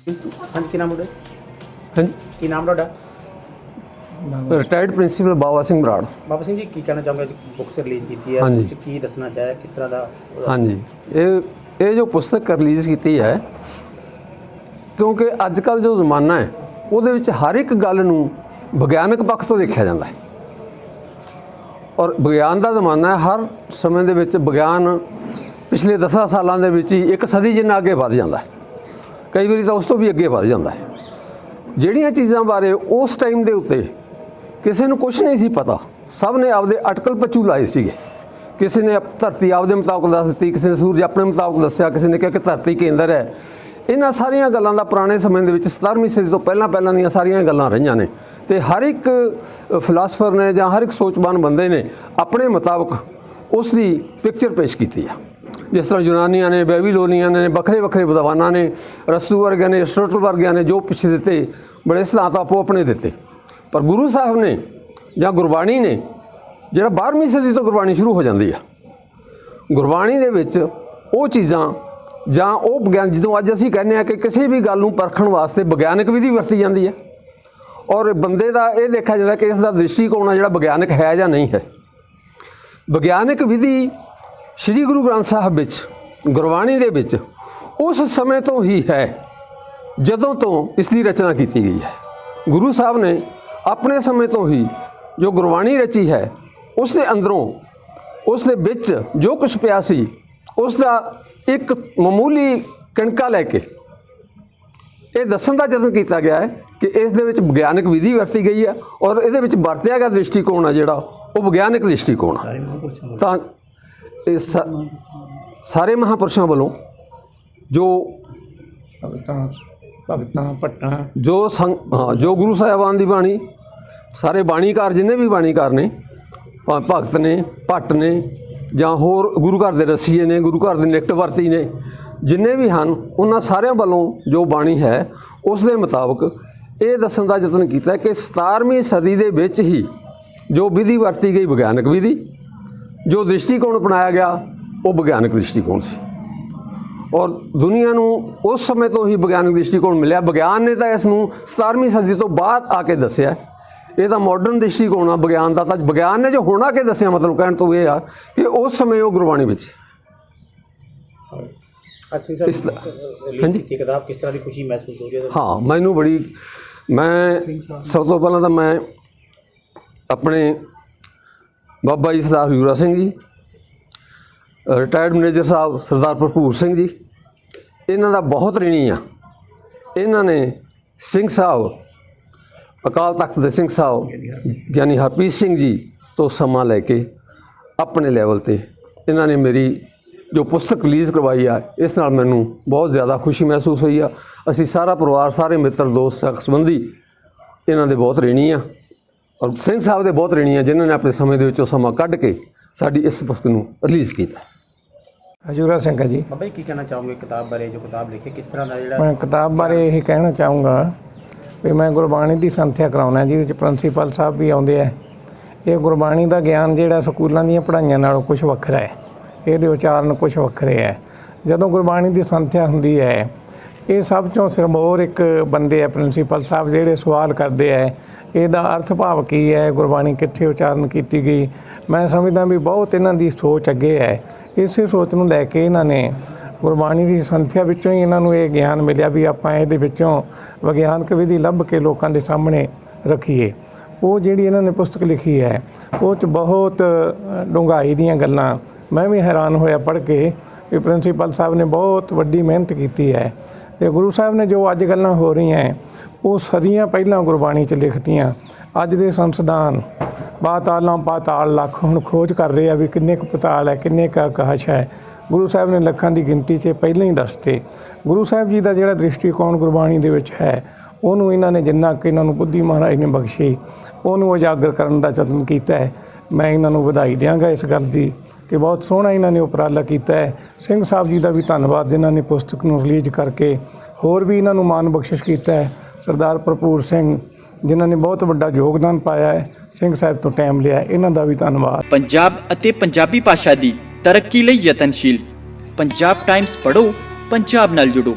हाँ जी, की नाम हाँ जी, की नाम ਤੁਹਾਡਾ? ਰਿਟਾਇਰਡ ਪ੍ਰਿੰਸੀਪਲ ਬਾਬਾ ਸਿੰਘ ਬਰਾੜ। ਬਾਬਾ ਸਿੰਘ ਜੀ, ਕੀ ਕਹਿਣਾ ਚਾਹੋਗੇ? ਬੁੱਕਸ ਰਿਲੀਜ਼ ਕੀਤੀ ਹੈ, ਹਾਂਜੀ। ਕੁਝ ਕੀ ਦੱਸਣਾ ਚਾਹਿਆ, ਕਿਸ ਤਰ੍ਹਾਂ ਦਾ? ਹਾਂਜੀ, ਇਹ ਜੋ ਪੁਸਤਕ ਰਿਲੀਜ਼ ਕੀਤੀ ਹੈ, ਕਿਉਂਕਿ ਅੱਜ ਕੱਲ੍ਹ ਜੋ ਜ਼ਮਾਨਾ ਹੈ ਉਹਦੇ ਵਿੱਚ ਹਰ ਇੱਕ ਗੱਲ ਨੂੰ ਵਿਗਿਆਨਕ ਪੱਖ ਤੋਂ ਦੇਖਿਆ ਜਾਂਦਾ ਹੈ ਔਰ ਵਿਗਿਆਨ ਦਾ ਜ਼ਮਾਨਾ ਹੈ। ਹਰ ਸਮੇਂ ਦੇ ਵਿੱਚ ਵਿਗਿਆਨ ਪਿਛਲੇ 10 ਸਾਲਾਂ ਦੇ ਵਿੱਚ ਹੀ ਇੱਕ ਸਦੀ ਜਿੰਨਾ ਅੱਗੇ ਵੱਧ ਜਾਂਦਾ ਹੈ, ਕਈ ਵਾਰੀ ਤਾਂ ਉਸ ਤੋਂ ਵੀ ਅੱਗੇ ਵੱਧ ਜਾਂਦਾ ਹੈ। ਜਿਹੜੀਆਂ ਚੀਜ਼ਾਂ ਬਾਰੇ ਉਸ ਟਾਈਮ ਦੇ ਉੱਤੇ ਕਿਸੇ ਨੂੰ ਕੁਝ ਨਹੀਂ ਸੀ ਪਤਾ, ਸਭ ਨੇ ਆਪਦੇ ਅਟਕਲ ਪੱਚੂ ਲਾਏ ਸੀਗੇ। ਕਿਸੇ ਨੇ ਧਰਤੀ ਆਪਦੇ ਮੁਤਾਬਕ ਦੱਸ ਦਿੱਤੀ, ਕਿਸੇ ਨੇ ਸੂਰਜ ਆਪਣੇ ਮੁਤਾਬਕ ਦੱਸਿਆ, ਕਿਸੇ ਨੇ ਕਿਹਾ ਕਿ ਧਰਤੀ ਕੇਂਦਰ ਹੈ। ਇਹਨਾਂ ਸਾਰੀਆਂ ਗੱਲਾਂ ਦਾ ਪੁਰਾਣੇ ਸਮੇਂ ਦੇ ਵਿੱਚ 17ਵੀਂ ਸਦੀ ਤੋਂ ਪਹਿਲਾਂ ਦੀਆਂ ਸਾਰੀਆਂ ਗੱਲਾਂ ਰਹੀਆਂ ਨੇ ਅਤੇ ਹਰ ਇੱਕ ਫਿਲਾਸਫਰ ਨੇ ਜਾਂ ਹਰ ਇੱਕ ਸੋਚਵਾਨ ਬੰਦੇ ਨੇ ਆਪਣੇ ਮੁਤਾਬਕ ਉਸ ਦੀ ਪਿਕਚਰ ਪੇਸ਼ ਕੀਤੀ ਆ। ਜਿਸ ਤਰ੍ਹਾਂ ਯੂਨਾਨੀਆਂ ਨੇ, ਬੈਬੀਲੋਨੀਆਂ ਨੇ, ਵੱਖਰੇ ਵੱਖਰੇ ਵਿਦਵਾਨਾਂ ਨੇ, ਅਰਸਤੂ ਵਰਗਿਆਂ ਨੇ, ਅਰਿਸਟੋਟਲ ਵਰਗਿਆਂ ਨੇ ਜੋ ਪਿੱਛੇ ਦਿੱਤੇ, ਬੜੇ ਸਿਧਾਂਤ ਆਪੋ ਆਪਣੇ ਦਿੱਤੇ। ਪਰ ਗੁਰੂ ਸਾਹਿਬ ਨੇ ਜਾਂ ਗੁਰਬਾਣੀ ਨੇ, ਜਿਹੜਾ 12ਵੀਂ ਸਦੀ ਤੋਂ ਗੁਰਬਾਣੀ ਸ਼ੁਰੂ ਹੋ ਜਾਂਦੀ ਆ, ਗੁਰਬਾਣੀ ਦੇ ਵਿੱਚ ਉਹ ਚੀਜ਼ਾਂ ਜਾਂ ਉਹ ਵਿਗਿਆਨ, ਜਦੋਂ ਅੱਜ ਅਸੀਂ ਕਹਿੰਦੇ ਹਾਂ ਕਿ ਕਿਸੇ ਵੀ ਗੱਲ ਨੂੰ ਪਰਖਣ ਵਾਸਤੇ ਵਿਗਿਆਨਕ ਵਿਧੀ ਵਰਤੀ ਜਾਂਦੀ ਹੈ ਔਰ ਬੰਦੇ ਦਾ ਇਹ ਦੇਖਿਆ ਜਾਂਦਾ ਕਿ ਇਸ ਦਾ ਦ੍ਰਿਸ਼ਟੀਕੋਣ ਆ ਜਿਹੜਾ ਵਿਗਿਆਨਕ ਹੈ ਜਾਂ ਨਹੀਂ ਹੈ। ਵਿਗਿਆਨਕ ਵਿਧੀ ਸ਼੍ਰੀ ਗੁਰੂ ਗ੍ਰੰਥ ਸਾਹਿਬ ਵਿੱਚ, ਗੁਰਬਾਣੀ ਦੇ ਵਿੱਚ ਉਸ ਸਮੇਂ ਤੋਂ ਹੀ ਹੈ ਜਦੋਂ ਤੋਂ ਇਸ ਦੀ ਰਚਨਾ ਕੀਤੀ ਗਈ ਹੈ। ਗੁਰੂ ਸਾਹਿਬ ਨੇ ਆਪਣੇ ਸਮੇਂ ਤੋਂ ਹੀ ਜੋ ਗੁਰਬਾਣੀ ਰਚੀ ਹੈ, ਉਸ ਦੇ ਅੰਦਰੋਂ, ਉਸ ਦੇ ਵਿੱਚ ਜੋ ਕੁਛ ਪਿਆ ਸੀ, ਉਸ ਦਾ ਇੱਕ ਮਾਮੂਲੀ ਕਣਕਾ ਲੈ ਕੇ ਇਹ ਦੱਸਣ ਦਾ ਯਤਨ ਕੀਤਾ ਗਿਆ ਹੈ ਕਿ ਇਸ ਦੇ ਵਿੱਚ ਵਿਗਿਆਨਕ ਵਿਧੀ ਵਰਤੀ ਗਈ ਹੈ ਔਰ ਇਹਦੇ ਵਿੱਚ ਵਰਤਿਆ ਗਿਆ ਦ੍ਰਿਸ਼ਟੀਕੋਣ ਆ ਜਿਹੜਾ ਉਹ ਵਿਗਿਆਨਕ ਦ੍ਰਿਸ਼ਟੀਕੋਣ ਆ। ਤਾਂ ਇਹ ਸਾਰੇ ਮਹਾਂਪੁਰਸ਼ਾਂ ਵੱਲੋਂ ਜੋ ਭਗਤਾਂ ਭੱਟਾਂ ਜੋ ਗੁਰੂ ਸਾਹਿਬਾਨ ਦੀ ਬਾਣੀ, ਸਾਰੇ ਬਾਣੀਕਾਰ ਜਿੰਨੇ ਵੀ ਬਾਣੀਕਾਰ ਨੇ, ਭਗਤ ਨੇ, ਭੱਟ ਨੇ ਜਾਂ ਹੋਰ ਗੁਰੂ ਘਰ ਦੇ ਰਸੀਏ ਨੇ, ਗੁਰੂ ਘਰ ਦੇ ਨਿਕਟ ਵਰਤੀ ਨੇ, ਜਿੰਨੇ ਵੀ ਹਨ, ਉਹਨਾਂ ਸਾਰਿਆਂ ਵੱਲੋਂ ਜੋ ਬਾਣੀ ਹੈ ਉਸ ਦੇ ਮੁਤਾਬਕ ਇਹ ਦੱਸਣ ਦਾ ਯਤਨ ਕੀਤਾ ਕਿ 17ਵੀਂ ਸਦੀ ਦੇ ਵਿੱਚ ਹੀ ਜੋ ਵਿਧੀ ਵਰਤੀ ਗਈ ਵਿਗਿਆਨਕ ਵਿਧੀ, ਜੋ ਦ੍ਰਿਸ਼ਟੀਕੋਣ ਅਪਣਾਇਆ ਗਿਆ ਉਹ ਵਿਗਿਆਨਕ ਦ੍ਰਿਸ਼ਟੀਕੋਣ ਸੀ ਔਰ ਦੁਨੀਆ ਨੂੰ ਉਸ ਸਮੇਂ ਤੋਂ ਹੀ ਵਿਗਿਆਨਕ ਦ੍ਰਿਸ਼ਟੀਕੋਣ ਮਿਲਿਆ। ਵਿਗਿਆਨ ਨੇ ਤਾਂ ਇਸ ਨੂੰ 17ਵੀਂ ਸਦੀ ਤੋਂ ਬਾਅਦ ਆ ਕੇ ਦੱਸਿਆ। ਇਹ ਤਾਂ ਮਾਡਰਨ ਦ੍ਰਿਸ਼ਟੀਕੋਣ ਆ ਵਿਗਿਆਨ ਦਾ। ਤਾਂ ਵਿਗਿਆਨ ਨੇ ਜੋ ਹੁਣ ਆ ਕੇ ਦੱਸਿਆ, ਮਤਲਬ ਕਹਿਣ ਤੋਂ ਇਹ ਆ ਕਿ ਉਸ ਸਮੇਂ ਉਹ ਗੁਰਬਾਣੀ ਵਿੱਚ। ਹਾਂਜੀ, ਕਿਤਾਬ ਕਿਸ ਤਰ੍ਹਾਂ ਦੀ ਖੁਸ਼ੀ ਮਹਿਸੂਸ ਹੋ ਰਹੀ ਹੈ? ਹਾਂ, ਮੈਨੂੰ ਬੜੀ, ਮੈਂ ਸਭ ਤੋਂ ਪਹਿਲਾਂ ਤਾਂ ਮੈਂ ਆਪਣੇ ਬਾਬਾ ਜੀ ਸਰਦਾਰ ਹਜ਼ੂਰਾ ਸਿੰਘ ਜੀ, ਰਿਟਾਇਰਡ ਮੈਨੇਜਰ ਸਾਹਿਬ ਸਰਦਾਰ ਭਰਪੂਰ ਸਿੰਘ ਜੀ, ਇਹਨਾਂ ਦਾ ਬਹੁਤ ਰਿਣੀ ਆ। ਇਹਨਾਂ ਨੇ ਸਿੰਘ ਸਾਹਿਬ, ਅਕਾਲ ਤਖਤ ਦੇ ਸਿੰਘ ਸਾਹਿਬ ਗਿਆਨੀ ਹਰਪ੍ਰੀਤ ਸਿੰਘ ਜੀ ਤੋਂ ਸਮਾਂ ਲੈ ਕੇ ਆਪਣੇ ਲੈਵਲ 'ਤੇ ਇਹਨਾਂ ਨੇ ਮੇਰੀ ਜੋ ਪੁਸਤਕ ਰਿਲੀਜ਼ ਕਰਵਾਈ ਆ, ਇਸ ਨਾਲ ਮੈਨੂੰ ਬਹੁਤ ਜ਼ਿਆਦਾ ਖੁਸ਼ੀ ਮਹਿਸੂਸ ਹੋਈ ਆ। ਅਸੀਂ ਸਾਰਾ ਪਰਿਵਾਰ, ਸਾਰੇ ਮਿੱਤਰ, ਦੋਸਤ, ਸੰਬੰਧੀ ਇਹਨਾਂ ਦੇ ਬਹੁਤ ਰਿਣੀ ਆ ਔਰ ਸਿੰਘ ਸਾਹਿਬ ਦੇ ਬਹੁਤ ਰਿਣੀ ਆ, ਜਿਨ੍ਹਾਂ ਨੇ ਆਪਣੇ ਸਮੇਂ ਦੇ ਵਿੱਚੋਂ ਸਮਾਂ ਕੱਢ ਕੇ ਸਾਡੀ ਇਸ ਪੁਸਤਕ ਨੂੰ ਰਿਲੀਜ਼ ਕੀਤਾ। ਹਜ਼ੂਰਾ ਸਿੰਘ ਜੀ। ਬਾਬਾ ਜੀ, ਕੀ ਕਹਿਣਾ ਚਾਹੋਗੇ ਕਿਤਾਬ ਬਾਰੇ? ਜੋ ਕਿਤਾਬ ਲਿਖੀ, ਕਿਸ ਤਰ੍ਹਾਂ ਦਾ ਜਿਹੜਾ? ਮੈਂ ਕਿਤਾਬ ਬਾਰੇ ਇਹ ਕਹਿਣਾ ਚਾਹੂੰਗਾ ਵੀ ਮੈਂ ਗੁਰਬਾਣੀ ਦੀ ਸੰਥਿਆ ਕਰਾਉਣਾ, ਜਿਹਦੇ ਵਿੱਚ ਪ੍ਰਿੰਸੀਪਲ ਸਾਹਿਬ ਵੀ ਆਉਂਦੇ ਆ। ਇਹ ਗੁਰਬਾਣੀ ਦਾ ਗਿਆਨ ਜਿਹੜਾ ਸਕੂਲਾਂ ਦੀਆਂ ਪੜ੍ਹਾਈਆਂ ਨਾਲੋਂ ਕੁਛ ਵੱਖਰਾ ਹੈ, ਇਹਦੇ ਉਚਾਰਨ ਕੁਛ ਵੱਖਰੇ ਹੈ। ਜਦੋਂ ਗੁਰਬਾਣੀ ਦੀ ਸੰਥਿਆ ਹੁੰਦੀ ਹੈ, ਇਹ ਸਭ ਤੋਂ ਸਿਰਮੌਰ ਇੱਕ ਬੰਦੇ ਆ ਪ੍ਰਿੰਸੀਪਲ ਸਾਹਿਬ, ਜਿਹੜੇ ਸਵਾਲ ਕਰਦੇ ਹੈ ਇਹਦਾ ਅਰਥ ਭਾਵ ਕੀ ਹੈ, ਗੁਰਬਾਣੀ ਕਿੱਥੇ ਉਚਾਰਨ ਕੀਤੀ ਗਈ। ਮੈਂ ਸਮਝਦਾ ਵੀ ਬਹੁਤ ਇਹਨਾਂ ਦੀ ਸੋਚ ਅੱਗੇ ਹੈ। ਇਸੇ ਸੋਚ ਨੂੰ ਲੈ ਕੇ ਇਹਨਾਂ ਨੇ ਗੁਰਬਾਣੀ ਦੀ ਸੰਥਿਆ ਵਿੱਚੋਂ ਹੀ ਇਹਨਾਂ ਨੂੰ ਇਹ ਗਿਆਨ ਮਿਲਿਆ ਵੀ ਆਪਾਂ ਇਹਦੇ ਵਿੱਚੋਂ ਵਿਗਿਆਨਕ ਵਿਧੀ ਲੱਭ ਕੇ ਲੋਕਾਂ ਦੇ ਸਾਹਮਣੇ ਰੱਖੀਏ। ਉਹ ਜਿਹੜੀ ਇਹਨਾਂ ਨੇ ਪੁਸਤਕ ਲਿਖੀ ਹੈ, ਉਹ 'ਚ ਬਹੁਤ ਡੂੰਘਾਈ ਦੀਆਂ ਗੱਲਾਂ, ਮੈਂ ਵੀ ਹੈਰਾਨ ਹੋਇਆ ਪੜ੍ਹ ਕੇ ਵੀ ਪ੍ਰਿੰਸੀਪਲ ਸਾਹਿਬ ਨੇ ਬਹੁਤ ਵੱਡੀ ਮਿਹਨਤ ਕੀਤੀ ਹੈ। ਅਤੇ ਗੁਰੂ ਸਾਹਿਬ ਨੇ ਜੋ ਅੱਜ ਗੱਲਾਂ ਹੋ ਰਹੀਆਂ ਉਹ ਸਦੀਆਂ ਪਹਿਲਾਂ ਗੁਰਬਾਣੀ 'ਚ ਲਿਖਤੀਆਂ। ਅੱਜ ਦੇ ਸੰਸਦਾਨ ਪਾਤਾਲਾਂ ਪਾਤਾਲ ਲੱਖ ਹੁਣ ਖੋਜ ਕਰ ਰਹੇ ਆ ਵੀ ਕਿੰਨੇ ਕੁ ਪਤਾਲ ਹੈ, ਕਿੰਨੇ ਕੁ ਆਕਾਸ਼ ਹੈ। ਗੁਰੂ ਸਾਹਿਬ ਨੇ ਲੱਖਾਂ ਦੀ ਗਿਣਤੀ 'ਚ ਪਹਿਲਾਂ ਹੀ ਦੱਸਤੇ। ਗੁਰੂ ਸਾਹਿਬ ਜੀ ਦਾ ਜਿਹੜਾ ਦ੍ਰਿਸ਼ਟੀਕੋਣ ਗੁਰਬਾਣੀ ਦੇ ਵਿੱਚ ਹੈ, ਉਹਨੂੰ ਇਹਨਾਂ ਨੇ ਜਿੰਨਾ ਕਿ ਇਹਨਾਂ ਨੂੰ ਬੁੱਧੀ ਮਹਾਰਾਜ ਨੇ ਬਖਸ਼ੀ, ਉਹਨੂੰ ਉਜਾਗਰ ਕਰਨ ਦਾ ਯਤਨ ਕੀਤਾ ਹੈ। ਮੈਂ ਇਹਨਾਂ ਨੂੰ ਵਧਾਈ ਦਿਆਂਗਾ ਇਸ ਗੱਲ ਦੀ ਕਿ ਬਹੁਤ ਸੋਹਣਾ ਇਹਨਾਂ ਨੇ ਉਪਰਾਲਾ ਕੀਤਾ ਹੈ। ਸਿੰਘ ਸਾਹਿਬ ਜੀ ਦਾ ਵੀ ਧੰਨਵਾਦ, ਜਿਨ੍ਹਾਂ ਨੇ ਪੁਸਤਕ ਨੂੰ ਰਿਲੀਜ਼ ਕਰਕੇ ਹੋਰ ਵੀ ਇਹਨਾਂ ਨੂੰ ਮਾਣ ਬਖਸ਼ਿਸ਼ ਕੀਤਾ ਹੈ। ਸਰਦਾਰ ਭਰਪੂਰ ਸਿੰਘ, ਜਿਨ੍ਹਾਂ ਨੇ ਬਹੁਤ ਵੱਡਾ ਯੋਗਦਾਨ ਪਾਇਆ ਹੈ, ਸਿੰਘ ਸਾਹਿਬ ਤੋਂ ਟਾਈਮ ਲਿਆ, ਇਹਨਾਂ ਦਾ ਵੀ ਧੰਨਵਾਦ। ਪੰਜਾਬ ਅਤੇ ਪੰਜਾਬੀ ਭਾਸ਼ਾ ਦੀ ਤਰੱਕੀ ਲਈ ਯਤਨਸ਼ੀਲ ਪੰਜਾਬ ਟਾਈਮਸ ਪੜ੍ਹੋ, ਪੰਜਾਬ ਨਾਲ ਜੁੜੋ।